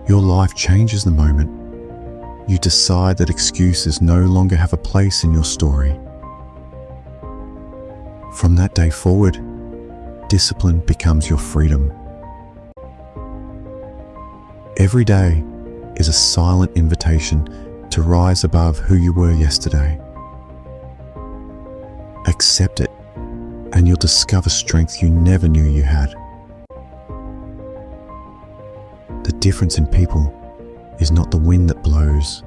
Your life changes the moment you decide that excuses no longer have a place in your story. From that day forward, discipline becomes your freedom. Every day is a silent invitation to rise above who you were yesterday. Accept it, and you'll discover strength you never knew you had. The difference in people is not the wind that blows,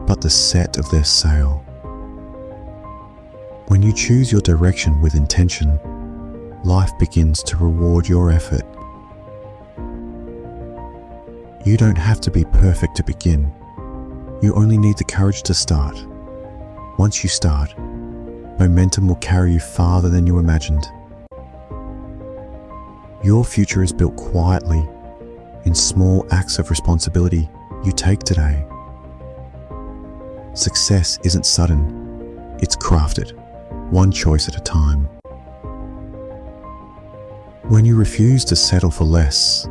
but the set of their sail. When you choose your direction with intention, life begins to reward your effort. You don't have to be perfect to begin. You only need the courage to start. Once you start, momentum will carry you farther than you imagined. Your future is built quietly in small acts of responsibility you take today. Success isn't sudden, it's crafted, one choice at a time. When you refuse to settle for less,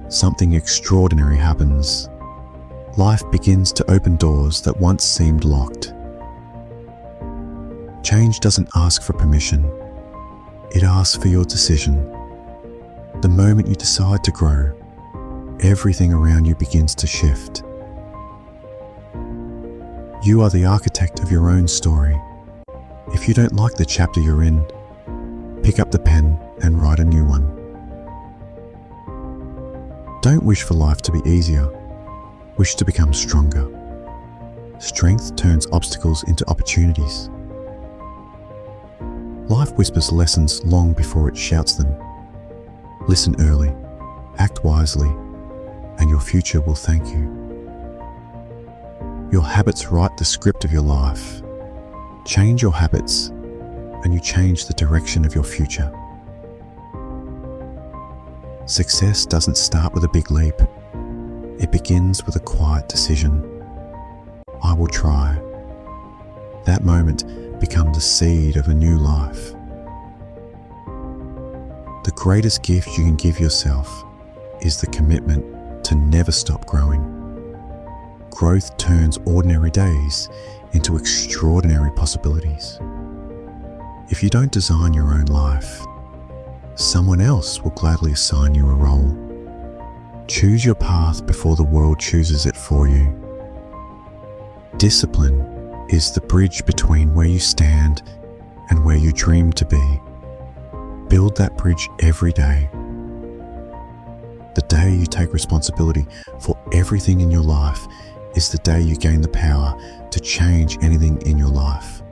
something extraordinary happens. Life begins to open doors that once seemed locked. Change doesn't ask for permission, it asks for your decision. The moment you decide to grow, everything around you begins to shift. You are the architect of your own story. If you don't like the chapter you're in, pick up the pen and write a new one. Don't wish for life to be easier, wish to become stronger. Strength turns obstacles into opportunities. Life whispers lessons long before it shouts them. Listen early, act wisely, and your future will thank you. Your habits write the script of your life. Change your habits, and you change the direction of your future. Success doesn't start with a big leap. It begins with a quiet decision. I will try. That moment becomes the seed of a new life. The greatest gift you can give yourself is the commitment to never stop growing. Growth turns ordinary days into extraordinary possibilities. If you don't design your own life, someone else will gladly assign you a role. Choose your path before the world chooses it for you. Discipline is the bridge between where you stand and where you dream to be. Build that bridge every day. The day you take responsibility for everything in your life is the day you gain the power to change anything in your life.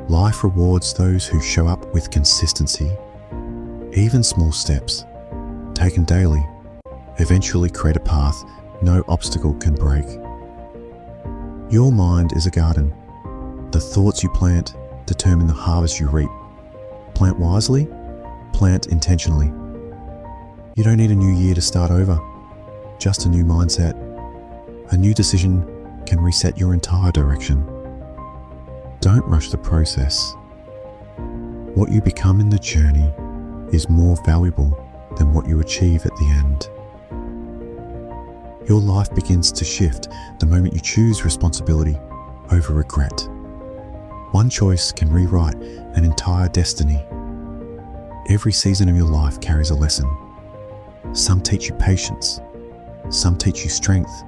Life rewards those who show up with consistency. Even small steps, taken daily, eventually create a path no obstacle can break. Your mind is a garden. The thoughts you plant determine the harvest you reap. Plant wisely, plant intentionally. You don't need a new year to start over, just a new mindset. A new decision can reset your entire direction. Don't rush the process. What you become in the journey is more valuable than what you achieve at the end. Your life begins to shift the moment you choose responsibility over regret. One choice can rewrite an entire destiny. Every season of your life carries a lesson. Some teach you patience, some teach you strength,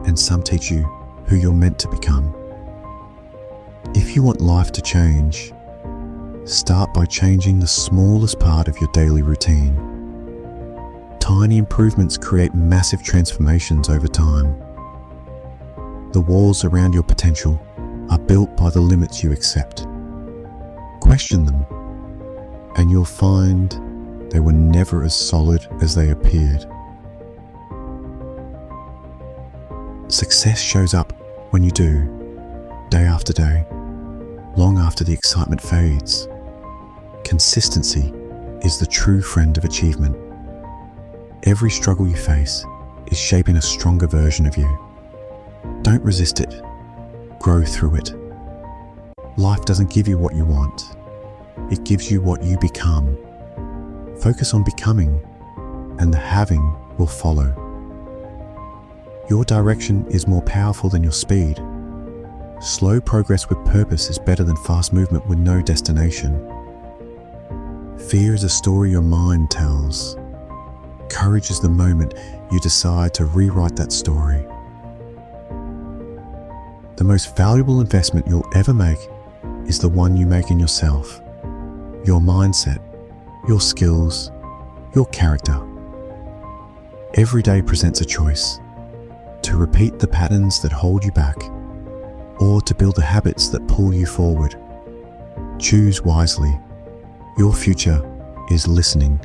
and some teach you who you're meant to become. If you want life to change, start by changing the smallest part of your daily routine. Tiny improvements create massive transformations over time. The walls around your potential are built by the limits you accept. Question them, and you'll find they were never as solid as they appeared. Success shows up when you do, day after day, long after the excitement fades. Consistency is the true friend of achievement. Every struggle you face is shaping a stronger version of you. Don't resist it. Grow through it. Life doesn't give you what you want. It gives you what you become. Focus on becoming, and the having will follow. Your direction is more powerful than your speed. Slow progress with purpose is better than fast movement with no destination. Fear is a story your mind tells. Courage is the moment you decide to rewrite that story. The most valuable investment you'll ever make is the one you make in yourself, your mindset, your skills, your character. Every day presents a choice: to repeat the patterns that hold you back, or to build the habits that pull you forward. Choose wisely. Your future is listening.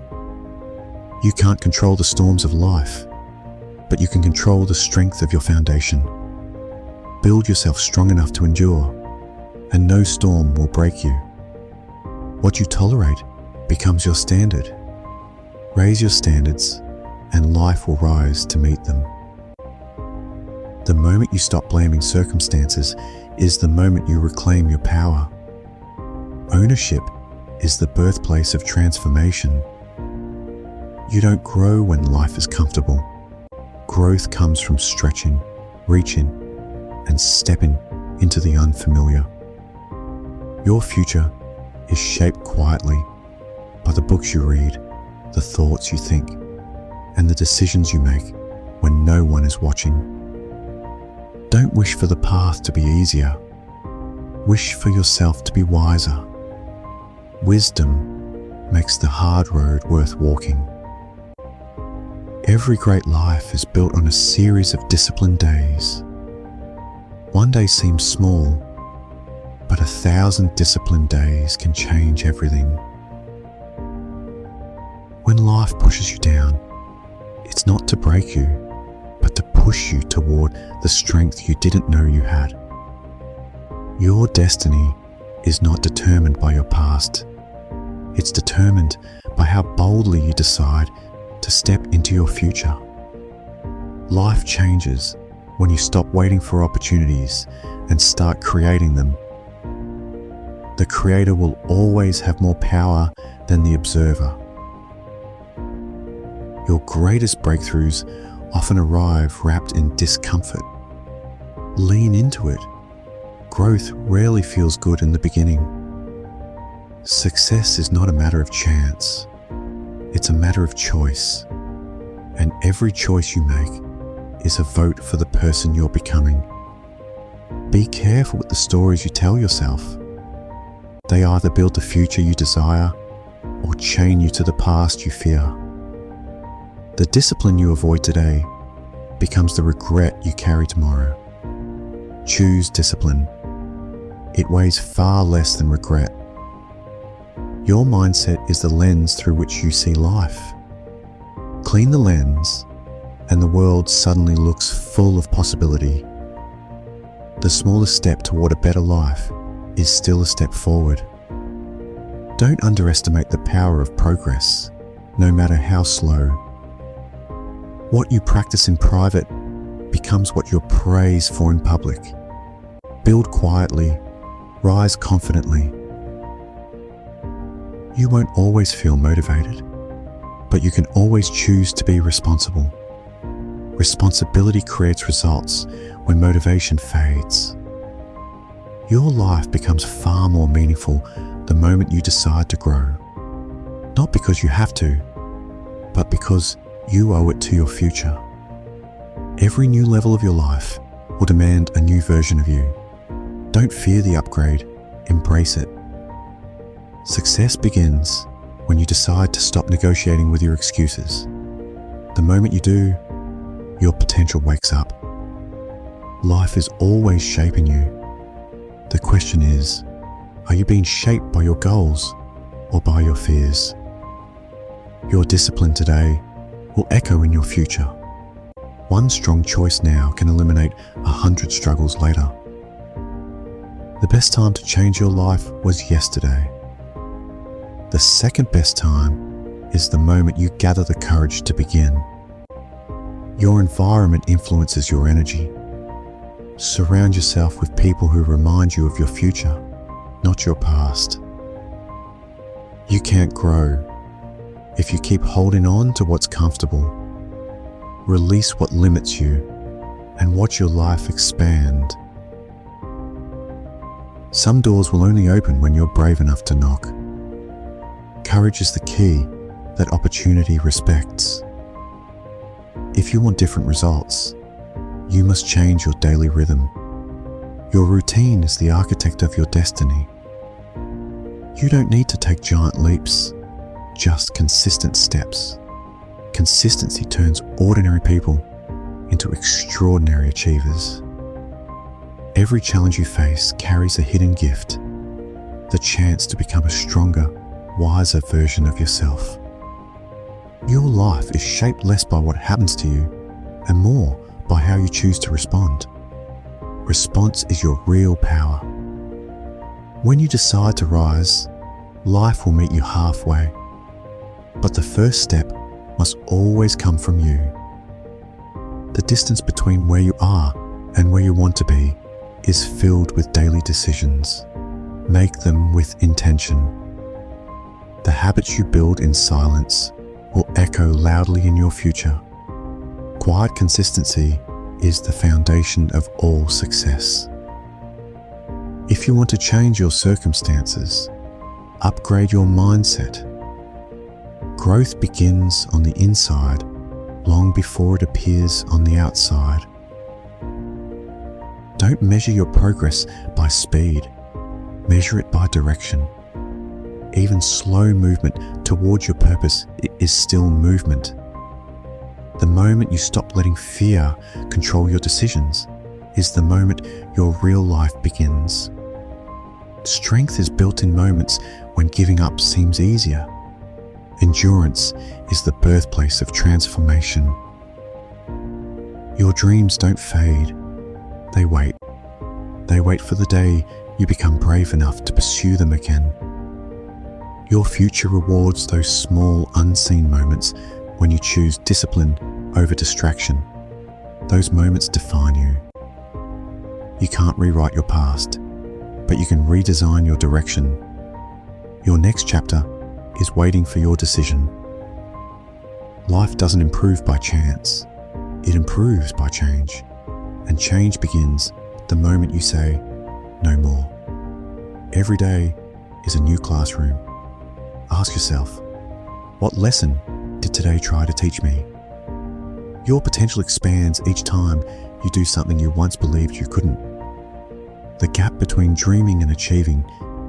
You can't control the storms of life, but you can control the strength of your foundation. Build yourself strong enough to endure, and no storm will break you. What you tolerate becomes your standard. Raise your standards, and life will rise to meet them. The moment you stop blaming circumstances is the moment you reclaim your power. Ownership is the birthplace of transformation. You don't grow when life is comfortable. Growth comes from stretching, reaching, and stepping into the unfamiliar. Your future is shaped quietly by the books you read, the thoughts you think, and the decisions you make when no one is watching. Don't wish for the path to be easier. Wish for yourself to be wiser. Wisdom makes the hard road worth walking. Every great life is built on a series of disciplined days. One day seems small, but 1,000 disciplined days can change everything. When life pushes you down, it's not to break you, but to push you toward the strength you didn't know you had. Your destiny is not determined by your past. It's determined by how boldly you decide to step into your future. Life changes when you stop waiting for opportunities and start creating them. The creator will always have more power than the observer. Your greatest breakthroughs often arrive wrapped in discomfort. Lean into it. Growth rarely feels good in the beginning. Success is not a matter of chance. It's a matter of choice. And every choice you make is a vote for the person you're becoming. Be careful with the stories you tell yourself. They either build the future you desire or chain you to the past you fear. The discipline you avoid today becomes the regret you carry tomorrow. Choose discipline. It weighs far less than regret. Your mindset is the lens through which you see life. Clean the lens, and the world suddenly looks full of possibility. The smallest step toward a better life is still a step forward. Don't underestimate the power of progress, no matter how slow. What you practice in private becomes what you're praised for in public. Build quietly, rise confidently. You won't always feel motivated, but you can always choose to be responsible. Responsibility creates results when motivation fades. Your life becomes far more meaningful the moment you decide to grow. Not because you have to, but because you owe it to your future. Every new level of your life will demand a new version of you. Don't fear the upgrade, embrace it. Success begins when you decide to stop negotiating with your excuses. The moment you do, your potential wakes up. Life is always shaping you. The question is, are you being shaped by your goals or by your fears? Your discipline today will echo in your future. One strong choice now can eliminate 100 struggles later. The best time to change your life was yesterday. The second best time is the moment you gather the courage to begin. Your environment influences your energy. Surround yourself with people who remind you of your future, not your past. You can't grow if you keep holding on to what's comfortable. Release what limits you and watch your life expand. Some doors will only open when you're brave enough to knock. Courage is the key that opportunity respects. If you want different results, you must change your daily rhythm. Your routine is the architect of your destiny. You don't need to take giant leaps, just consistent steps. Consistency turns ordinary people into extraordinary achievers. Every challenge you face carries a hidden gift, the chance to become a stronger, wiser version of yourself. Your life is shaped less by what happens to you and more by how you choose to respond. Response is your real power. When you decide to rise, life will meet you halfway. But the first step must always come from you. The distance between where you are and where you want to be is filled with daily decisions. Make them with intention. The habits you build in silence will echo loudly in your future. Quiet consistency is the foundation of all success. If you want to change your circumstances, upgrade your mindset. Growth begins on the inside long before it appears on the outside. Don't measure your progress by speed, measure it by direction. Even slow movement towards your purpose is still movement. The moment you stop letting fear control your decisions is the moment your real life begins. Strength is built in moments when giving up seems easier. Endurance is the birthplace of transformation. Your dreams don't fade, they wait. They wait for the day you become brave enough to pursue them again. Your future rewards those small, unseen moments when you choose discipline over distraction. Those moments define you. You can't rewrite your past, but you can redesign your direction. Your next chapter is waiting for your decision. Life doesn't improve by chance. It improves by change. And change begins the moment you say, no more. Every day is a new classroom. Ask yourself, what lesson did today try to teach me? Your potential expands each time you do something you once believed you couldn't. The gap between dreaming and achieving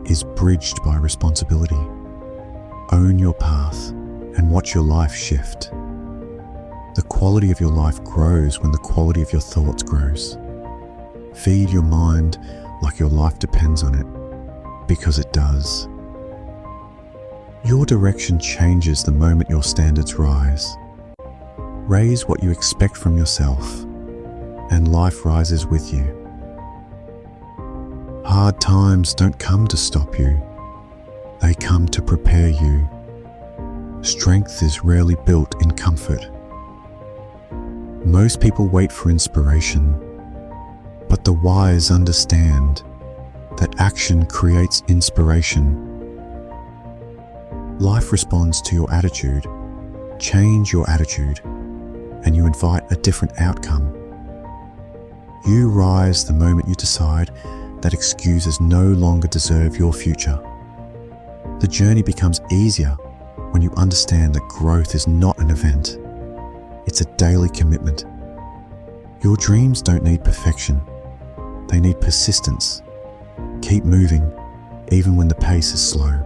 is bridged by responsibility. Own your path and watch your life shift. The quality of your life grows when the quality of your thoughts grows. Feed your mind like your life depends on it, because it does. Your direction changes the moment your standards rise. Raise what you expect from yourself, and life rises with you. Hard times don't come to stop you. They come to prepare you. Strength is rarely built in comfort. Most people wait for inspiration, but the wise understand that action creates inspiration. Life responds to your attitude. Change your attitude, and you invite a different outcome. You rise the moment you decide that excuses no longer deserve your future. The journey becomes easier when you understand that growth is not an event. It's a daily commitment. Your dreams don't need perfection. They need persistence. Keep moving, even when the pace is slow.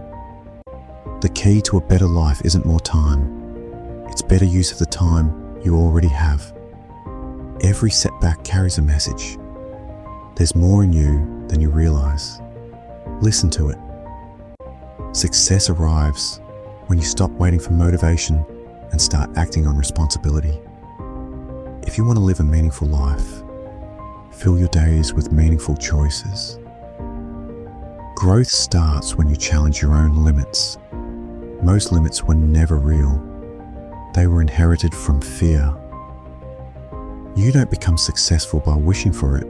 The key to a better life isn't more time. It's better use of the time you already have. Every setback carries a message. There's more in you than you realize. Listen to it. Success arrives when you stop waiting for motivation and start acting on responsibility. If you want to live a meaningful life, fill your days with meaningful choices. Growth starts when you challenge your own limits. Most limits were never real. They were inherited from fear. You don't become successful by wishing for it.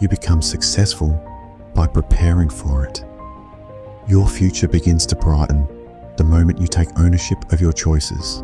You become successful by preparing for it. Your future begins to brighten the moment you take ownership of your choices.